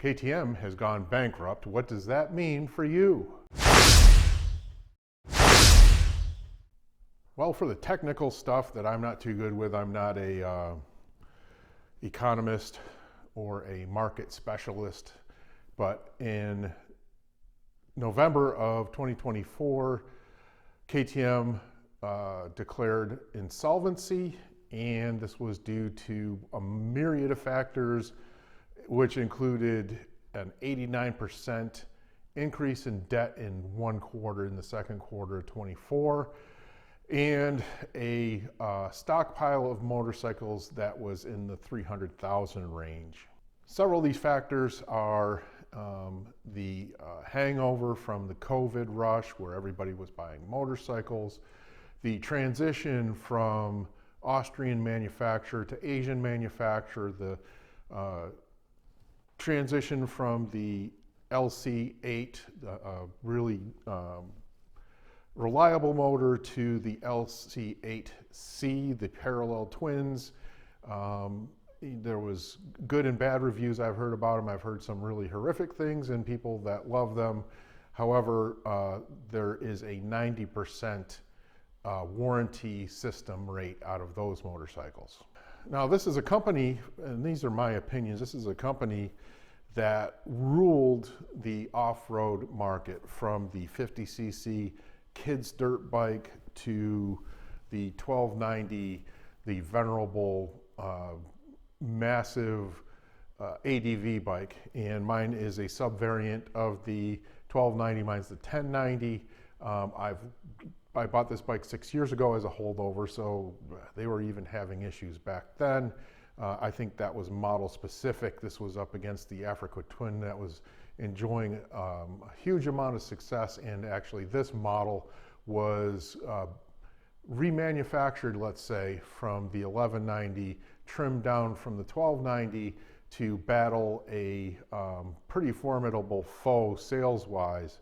KTM has gone bankrupt. What does that mean for you? Well, for the technical stuff that I'm not too good with, I'm not a economist or a market specialist, but in November of 2024, KTM declared insolvency, and this was due to a myriad of factors, which included an 89% increase in debt in one quarter, in the second quarter of 24, and a stockpile of motorcycles that was in the 300,000 range. Several of these factors are the hangover from the COVID rush, where everybody was buying motorcycles, the transition from Austrian manufacturer to Asian manufacturer, the transition from the LC8, really reliable motor, to the LC8C, the parallel twins. There was good and bad reviews I've heard about them. I've heard some really horrific things and people that love them. However, there is a 90% warranty system rate out of those motorcycles. Now, this is a company, and these are my opinions, this is a company that ruled the off-road market, from the 50cc kids dirt bike to the 1290, the venerable massive ADV bike. And mine is a sub-variant of the 1290, mine's the 1090. I bought this bike 6 years ago as a holdover, so they were even having issues back then. I think that was model specific. This was up against the Africa Twin that was enjoying a huge amount of success, and actually this model was remanufactured, let's say, from the 1190, trimmed down from the 1290 to battle a pretty formidable foe sales-wise.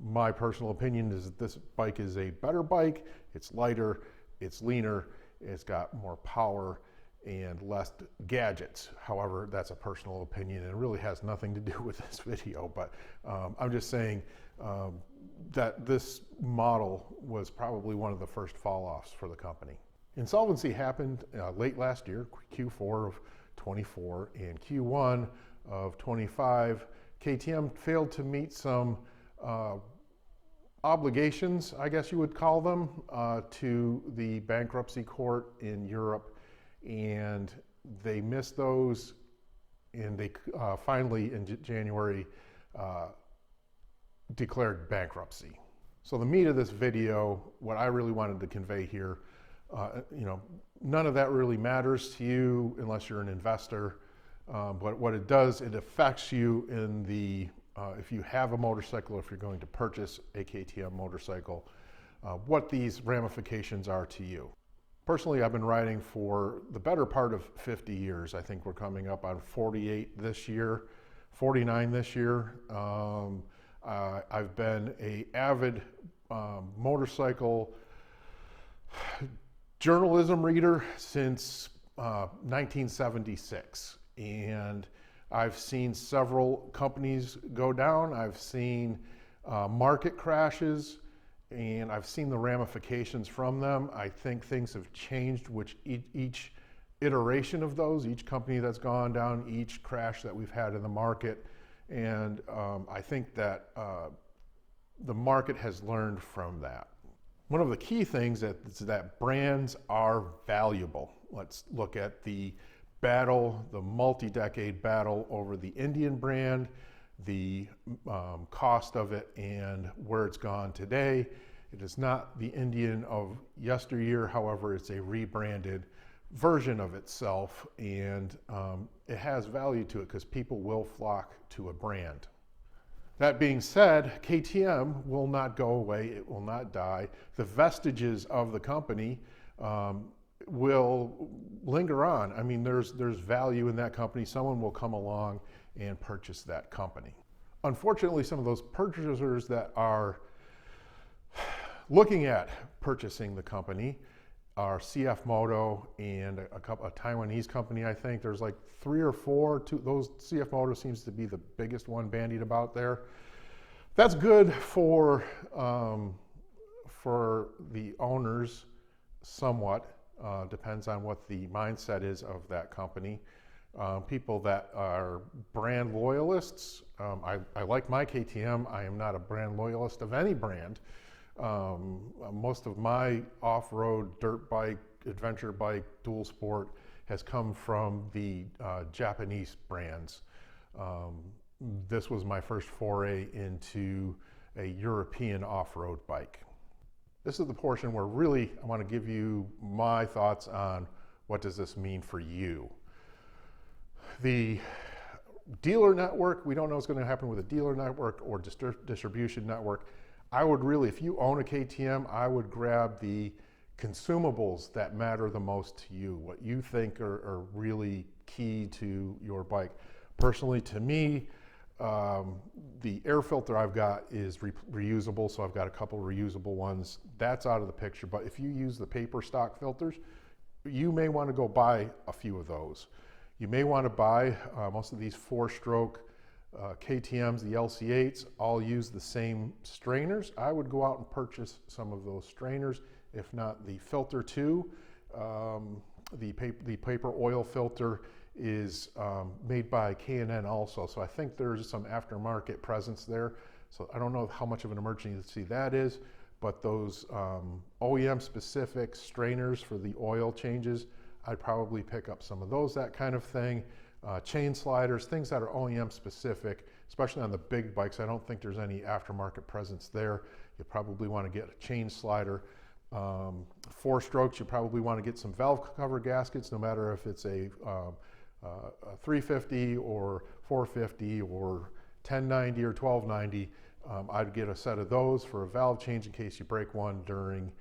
My personal opinion is that this bike is a better bike. It's lighter, it's leaner, it's got more power and less gadgets. However, that's a personal opinion and it really has nothing to do with this video, but I'm just saying that this model was probably one of the first fall-offs for the company. Insolvency happened late last year, Q4 of 24, and Q1 of 25. KTM failed to meet some obligations, I guess you would call them, to the bankruptcy court in Europe, and they missed those, and they finally in January declared bankruptcy. So the meat of this video, what I really wanted to convey here, none of that really matters to you unless you're an investor, but what it does, it affects you in the if you have a motorcycle, if you're going to purchase a KTM motorcycle, what these ramifications are to you. Personally, I've been riding for the better part of 50 years. I think we're coming up on 48 this year, 49 this year. I've been an avid motorcycle journalism reader since 1976, and I've seen several companies go down. I've seen market crashes, and I've seen the ramifications from them. I think things have changed, which each iteration of those, each company that's gone down, each crash that we've had in the market, and I think that the market has learned from that. One of the key things is that brands are valuable. Let's look at the battle, the multi-decade battle over the Indian brand, the cost of it, and where it's gone today. It is not the Indian of yesteryear, however, it's a rebranded version of itself, and it has value to it because people will flock to a brand. That being said, KTM will not go away, it will not die. The vestiges of the company will linger on. I mean, there's value in that company. Someone will come along and purchase that company. Unfortunately, some of those purchasers that are looking at purchasing the company are CF Moto and a Taiwanese company. I think there's like 3 or 4. Those CF Moto seems to be the biggest one bandied about there. That's good for the owners, somewhat. Depends on what the mindset is of that company. People that are brand loyalists, I like my KTM. I am not a brand loyalist of any brand. Most of my off-road dirt bike, adventure bike, dual sport has come from the Japanese brands. This was my first foray into a European off-road bike. This is the portion where really I want to give you my thoughts on what does this mean for you. The dealer network, we don't know what's going to happen with a dealer network or distribution network. I would really, if you own a KTM, I would grab the consumables that matter the most to you, what you think are really key to your bike. Personally, to me, the air filter I've got is reusable, so I've got a couple reusable ones. That's out of the picture, but if you use the paper stock filters, you may want to go buy a few of those. You may want to buy most of these 4-stroke KTMs, the LC8s, all use the same strainers. I would go out and purchase some of those strainers, if not the filter too. The paper oil filter is made by K&N also, so I think there's some aftermarket presence there. So I don't know how much of an emergency that is, but those OEM specific strainers for the oil changes, I'd probably pick up some of those, that kind of thing. Chain sliders, things that are OEM specific, especially on the big bikes. I don't think there's any aftermarket presence there. You probably want to get a chain slider. 4 strokes, you probably want to get some valve cover gaskets, no matter if it's a 350 or 450 or 1090 or 1290. I'd get a set of those for a valve change in case you break one during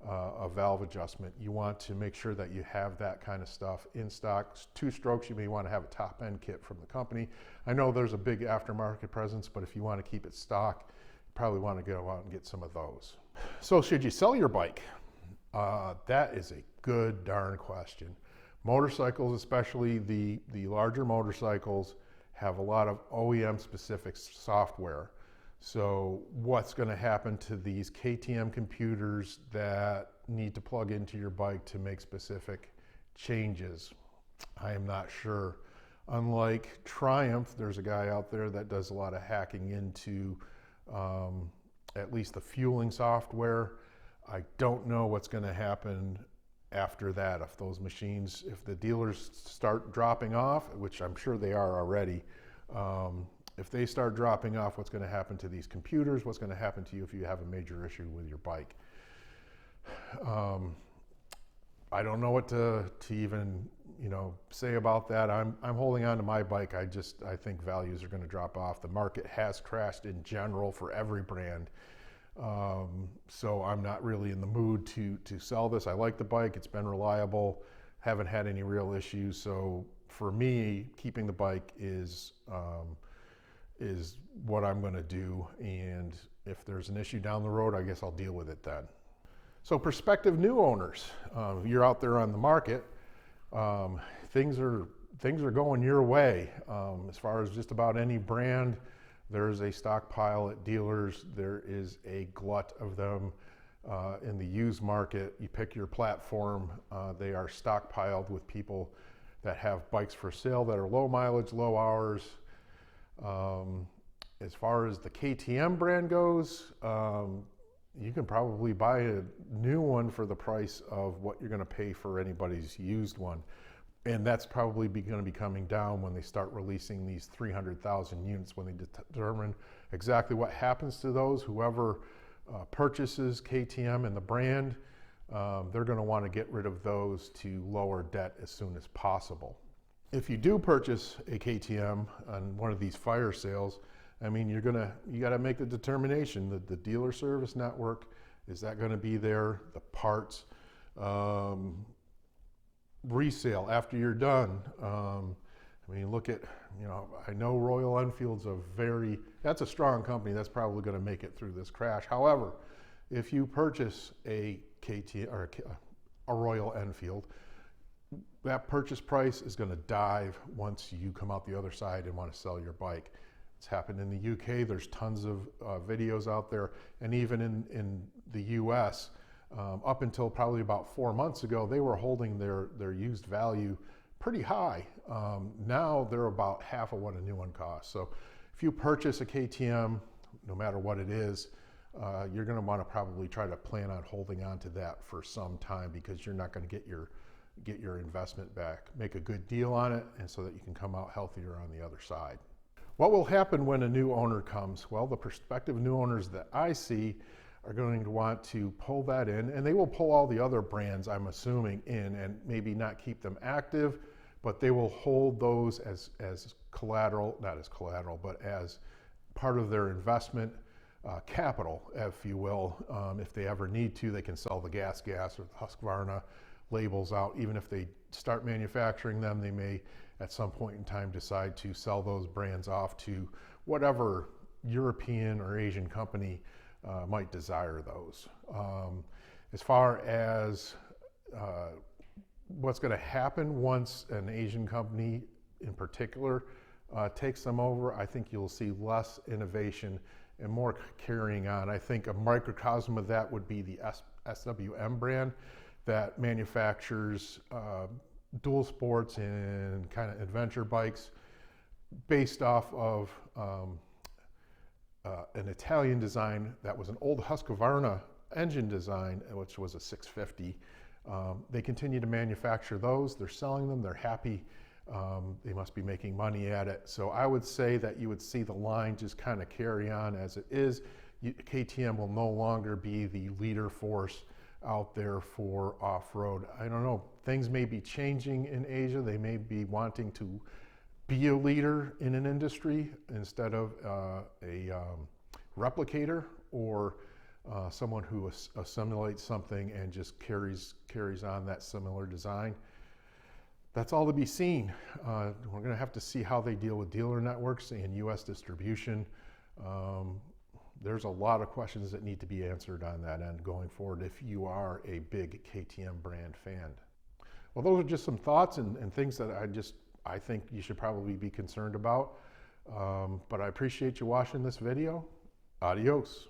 a valve adjustment. You want to make sure that you have that kind of stuff in stock. 2 strokes, you may want to have a top end kit from the company. I know there's a big aftermarket presence, but if you want to keep it stock, you probably want to go out and get some of those. So should you sell your bike? That is a good darn question. Motorcycles, especially the larger motorcycles, have a lot of OEM specific software. So what's going to happen to these KTM computers that need to plug into your bike to make specific changes? I am not sure. Unlike Triumph, there's a guy out there that does a lot of hacking into at least the fueling software. I don't know what's going to happen after that. If those machines, if the dealers start dropping off, which I'm sure they are already, if they start dropping off, what's going to happen to these computers? What's going to happen to you if you have a major issue with your bike? I don't know what to even say about that. I'm holding on to my bike. I think values are going to drop off. The market has crashed in general for every brand. So I'm not really in the mood to sell this. I like the bike. It's been reliable. Haven't had any real issues. So for me, keeping the bike is what I'm going to do, and if there's an issue down the road, I guess I'll deal with it then. So prospective new owners, you're out there on the market, things are going your way. As far as just about any brand, there's a stockpile at dealers. There is a glut of them in the used market. You pick your platform, they are stockpiled with people that have bikes for sale that are low mileage, low hours. As far as the KTM brand goes, you can probably buy a new one for the price of what you're going to pay for anybody's used one. And that's probably going to be coming down when they start releasing these 300,000 units, when they determine exactly what happens to those. Whoever purchases KTM and the brand, they're going to want to get rid of those to lower debt as soon as possible. If you do purchase a KTM on one of these fire sales, I mean, you got to make the determination that the dealer service network, is that going to be there? The parts, resale after you're done. I mean, look at, I know Royal Enfield's that's a strong company. That's probably going to make it through this crash. However, if you purchase a KTM or a Royal Enfield. That purchase price is going to dive once you come out the other side and want to sell your bike. It's happened in the UK. There's tons of videos out there, and even in the US, up until probably about 4 months ago, they were holding their used value pretty high. Now they're about half of what a new one costs. So if you purchase a KTM, no matter what it is, you're going to want to probably try to plan on holding on to that for some time, because you're not going to get your investment back. Make a good deal on it, and so that you can come out healthier on the other side. What will happen when a new owner comes? Well, the prospective new owners that I see are going to want to pull that in, and they will pull all the other brands, I'm assuming, in, and maybe not keep them active, but they will hold those as collateral, not as collateral, but as part of their investment capital, if you will. If they ever need to, they can sell the gas or the Husqvarna labels out. Even if they start manufacturing them, they may at some point in time decide to sell those brands off to whatever European or Asian company might desire those. As far as what's going to happen once an Asian company in particular takes them over, I think you'll see less innovation and more carrying on. I think a microcosm of that would be the SWM brand that manufactures dual sports and kind of adventure bikes based off of an Italian design that was an old Husqvarna engine design, which was a 650. They continue to manufacture those. They're selling them. They're happy. They must be making money at it. So I would say that you would see the line just kind of carry on as it is. KTM will no longer be the leader force out there for off-road. I don't know. Things may be changing in Asia. They may be wanting to be a leader in an industry instead of a replicator, or someone who assimilates something and just carries on that similar design. That's all to be seen. We're going to have to see how they deal with dealer networks and U.S. distribution. There's a lot of questions that need to be answered on that end going forward if you are a big KTM brand fan. Well, those are just some thoughts and things that I think you should probably be concerned about. But I appreciate you watching this video. Adios.